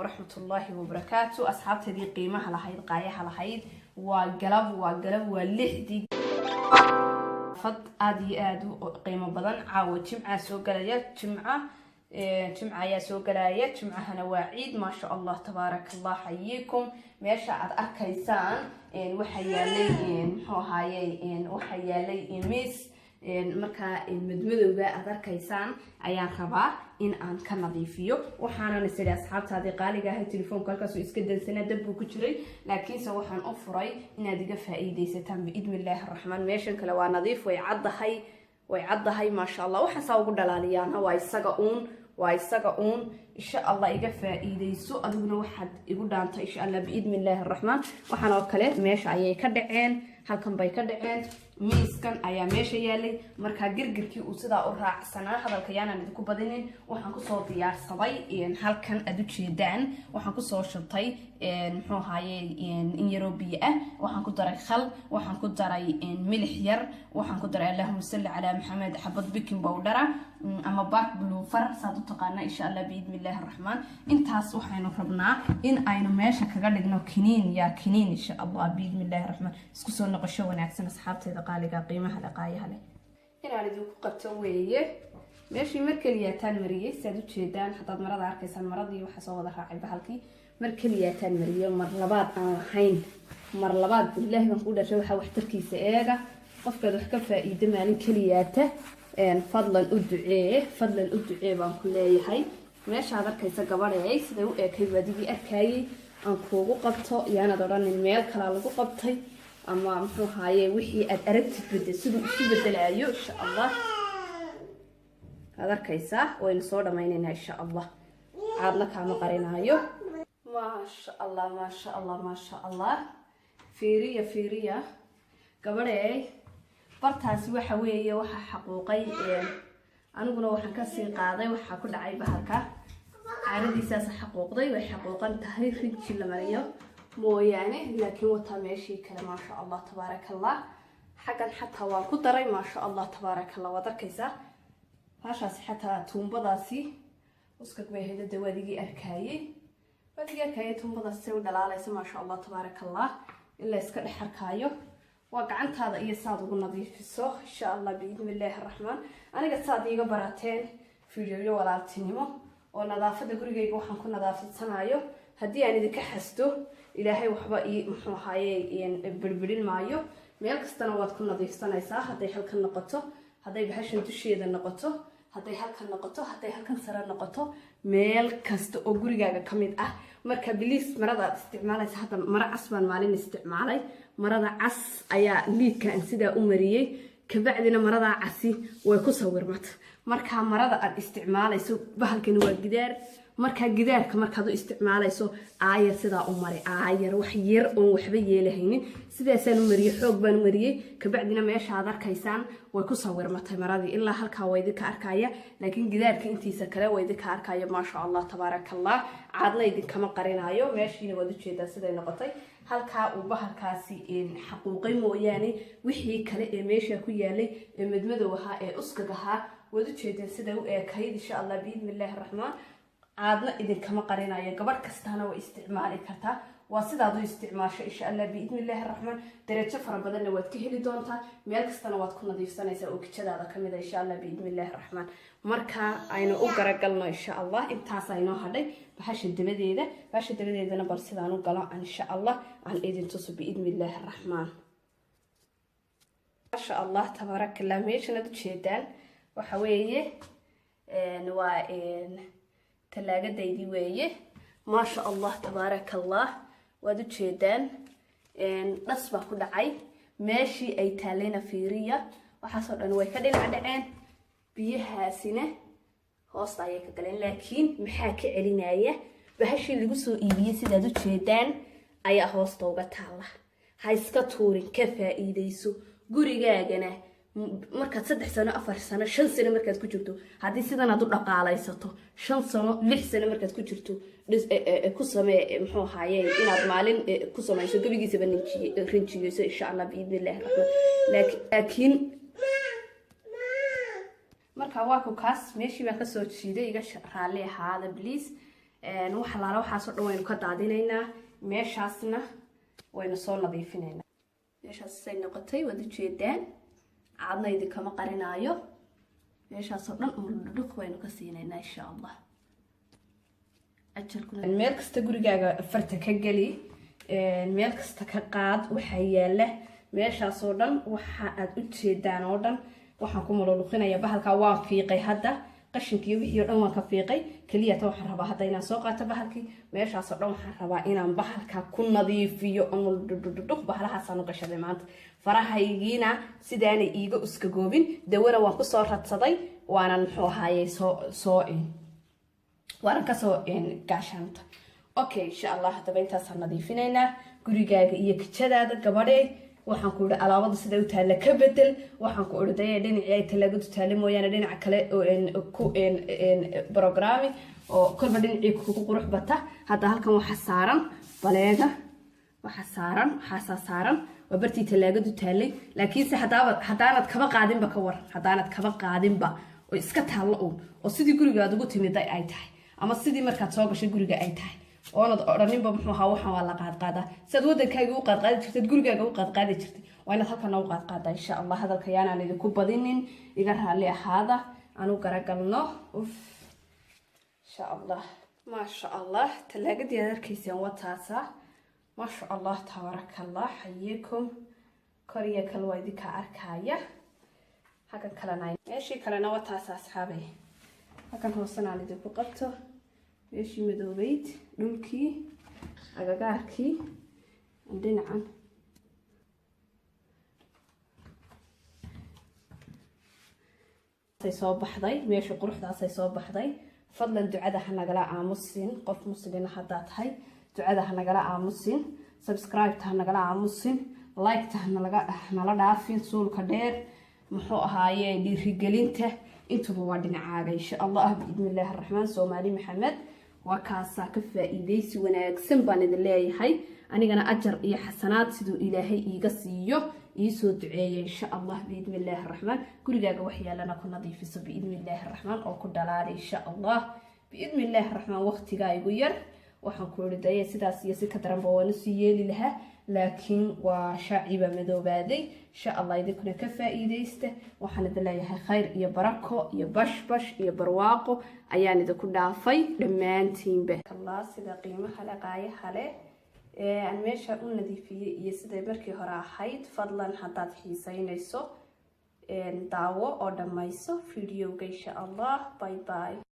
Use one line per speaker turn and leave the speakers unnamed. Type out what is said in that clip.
ورحمة الله وبركاته. أصحابتي دي قيمة لحيد قاية لحيد وقلب واللحدي فض آدي آدو قيمة بدن عاود جمعة سوق ليات جمعة يا سوق ليات جمعة هنواعيد ما شاء الله تبارك الله حييكم ماشي عاد أركيسان وحيالي هاي وحيالي ميس marka madmadowga aad arkaysaan ayaan rabaa in aan ka nadiifiyo waxaana nisay asxaabtaadii qaaliga ah telefoonka halkaas oo iska dansanaa dab ku jiray laakiin se waxaan u furay inaad iga faa'iideysataan biidmillaah arrahmaan meeshan kale waa nadiif way caddahay ma sha Allah waxa saa ugu dhalaaliyaan waa isaga uun insha Allah iga faa'iideyso adiguna waxaad igu dhaantay insha Allah biidmillaah arrahmaan waxaan oo kale meesha ayay ka dhaceen halkan bay ka dhaceen miiskan ayaa meesha yaalay marka girgirkii uu sidaa u raacsanaa hadalka yaanaan idinku badinin waxaan ku soo diyaarsaday halkan aad u jeedaan waxaan ku soo shubtay muxuu ahaayay in yaro biyo ah waxaan ku daray khal waxaan ku daray milix yar waxaan ku daray Allahumma salli ala Muhammad xabad baking powder ama baak blue far saad u taqaana insha Allah biidmillaah arrahmaan intaas waxaynu rabnaa in aynu meesha kaga dhigno kiniin insha Allah biidmillaah arrahmaan isku soo noqosho wanaagsan asxaabteeda qaaliga qiimaha dhaqaalaha leh inaan idinku qabto weeye meeshii markaliyataan mariyay saad u jeedaan hadaad marada arkaysaan maradii waxa soo wada raacay bahalkii markaliyataan mariyay mar labaad aan lahayn mar labaad ilaahay baan ku dhashay waxa waxtarkiisa eega qofka wax ka faa'iido maalin kaliyaata fadlan u ducee baan ku leeyahay meesha aad arkaysa gabadhay sida u eekay wadigii arkayay aan kuugu qabto yaanad odhanin meel kale lagu qabtay ama muxuu haaye wixii aad aragtid sidoo isu bedelayo insha Allah arkaysa waynu soo dhamaynaynaa insha Allah aadna kaama qarinayo ma sha Allah fiiriya gabadhay bartaasi waxa weeye waxa xaquuqay aniguna waxaan ka sii qaaday waxa ku dhacay bahalka caaradiisaas xaquuqday way xaquuqan tahay rinji la mariyo mooyaane laakiin wata meeshii kale ma sha Allah tabarakallah xagan xataa waan ku daray ma sha Allah tabarakallah wad arkaysa haashaas xataa tuumbadaasi uskag bay heedada wadigii arkayay tuumbadaasi u dhalaalaysa ma sha Allah tabarakallah illa iska dhaxarkaayo waa gacantaada iyo saad ugu nadiifiso insha Allah biidmillaah arrahmaan aniga saad iga barateen fiidiyo walaaltinimo oo nadaafada gurigayga waxaan ku nadaafsanayo haddii aan idinka xasto ilaahay waxba muxuu ahaayay bilbilin maayo meel kastana waad ku nadiifsanaysaa hadday halkan noqoto hadday bahashan dusheeda noqoto hadday halkan noqoto hadday halkan sare noqoto meel kasta oo gurigaaga ka mid ah marka biliis marada aad isticmaalaysa hadda mara cas baan maalin isticmaalay marada cas ayaa liidka aan sidaa u mariyay kabacdina marada casi way ku sawirmata marka marada aad isticmaalayso bahalkani waa gidaar marka gidaarka markaad u isticmaalayso aayar sidaa u mari aayar wax yar oo waxba yeelahaynin sidaasaan u mariyay xoog baan mariyay kabacdina meesha aad arkaysaan way ku sawirmatay maradii ilaa halka way idinka arkaya laakiin gidaarka intiisa kale way idinka arkaya ma sha Allah tabarakallah caadna idinkama qarinayo meeshiina wad u jeedaa siday noqotay halka uu bahalkaasi xaquuqay mooyaane wixii kale ee meesha ku yaalay ee madmadow ahaa ee uskag ahaa wad u jeedaa sida u eekayd insha Allah biidmillaah arrahmaan عادنا إذا كما قرينا يا قبر كستانا واستعمالي كرتا وصداد استعماشه إن شاء الله بإذن الله الرحمن درجة فرا بدلنا واتكهلي دونتا ميل كستانا واتكون نضيف سنة يسألوك كذا كميدا إن شاء الله بإذن الله الرحمن مركا عينو أقرأ قلنا إن شاء الله إنتاس عينو هذي بحش الدبديدة نبر سدانو قلا إن شاء الله عن إذن تصب بإذن الله الرحمن ما شاء الله تبارك الله ميش ندو شيدان وحويه نوائن تلاقة دايدي ويه ما شاء الله تبارك الله وادو جيدان نصبح كل عي ماشي أي تالينا فيرية وحصل أنه يكدين عدعين بيها سنة خاصة يكدين لكن محاكي علينا ايه بهاشي اللي قصو إيبيا سيدا دو جيدان أي خاصة وقتها هاي سكتورين كفا إيديسو قوري جاجنا markaad 3 sano 4 sano 5 sano markaad ku jirto hadii sidan aad u dhaqaalaysato 5 sano 6 sano markaad ku jirto ku samee muxuu ahaayay inaad maalin ku samayso gabigiisa rinjiyo insha Allah biidnillaah laakiin marka waa ku kaas meeshii baan ka soo jiiday iga raali ahaada please waxa laala waxaas oo dhan waynu ka daadinaynaa meeshaasna waynu soo nadiifinaynaa meeshaas say noqotay wada jeedaan caadna idinkama qarinaayo meeshaas oo dhan dhuq waynu ka siinaynaa insha Allah ajalkuna meel kasta gurigaaga farta ka gali meel kasta ka qaad waxa yaala meeshaas oo dhan waxa aad u jeedaan oo dhan waxaan ku maluluqinayaa bahalka waan fiiqay hadda qashinkii wixii oo dhan waan ka fiiqay kaliya ta waxaan rabaa hadda inaan soo qaato bahalkii meeshaas oo dhan waxaan rabaa inaan bahalka ku nadiifiyo ama dhuq bahalahaas aan u gashaday maanta farahaygiina sidaanay iiga uska goobin dawana waan ku soo radsaday waanan muxuu ahaayay waanan ka soo gaashaanta okay insha Allah hadaba intaasaan nadiifinaynaa gurigaaga iyo kijadaada gabadhee waxaan ku iri alaabada sida u taala ka bedel waxaan ku iri day dhinacii ay talaagadu taale mooyaan dhinaca kale oo ku programmi oo kolba dhinacii ku qurux bata hadda halkan waxa saaran baleega waxa saaran waa bartii talaagadu taalay laakiin hadaanad kaba qaadinba ka war hadaanad kaba qaadinba oo iska taalo oo sidii gurigaada ugu timid ay tahay ama sidii markaad soo gashay guriga ay tahay oonad oraninba muxuu ahaa waxaan waa la qaadqaadaa sidaad wadankaaga u qaadqaadi jirtay gurigaaga u qaadqaadi jirtay waa inaad halkana u qaadqaadaa insha Allah hadalka yaanaan idinku badinin iga raalli ahaada aanu garagalno insha Allah maasha Allah talaagadii aad arkaysaan wataasa maasha Allah tabarakallah xayikum koriya kale waa idinka arkaya halkan kalena meeshii kalena wataasa asxaabay halkan hoosana aan idinku qabto meeshii madoobayd dhulkii agagaarkii dhinacan ay soo baxday meesha quruxdaas ay soo baxday fadlan ducada ha nagala aamusin qof muslina hadda tahay ducada ha nagala aamusin subscribe ta nagala aamusin like ta nala dhaafin suulka dheer muxuu ahaayee dhiirigelinta intuba waa dhinacaaga insha Allah biidnillaahi arrahmaan Soomaali Maxamed waa kaasa ka faa'iideysi wanaagsan baan idin leeyahay anigana ajar iyo xasanaad sidoo Ilaahay iiga siiyo ii soo duceeyay insha Allah biidnillaahi arrahmaan gurigaaga wax yaalana ku nadiifiso biidnillaahi arrahmaan oo ku dhalaal insha Allah biidnillaahi arrahmaan waqtiga igu yar waxaan ku ridayay sidaas iyo si ka daran baa waan sii yeeli lahaa laakiin waa shaaciba madoobaaday insha Allah idinkuna ka faa'iideysta waxaan idin leeyahay khayr iyo barako iyo bash iyo barwaaqo ayaan idinku dhaafay dhamaantiinba Allah sida qiimaha la qaayaha leh aan meesha u nadiifiyay iyo sida markii hore ahayd fadlan hadaad xiisaynayso daawo oo dhamayso videoga insha Allah bye bye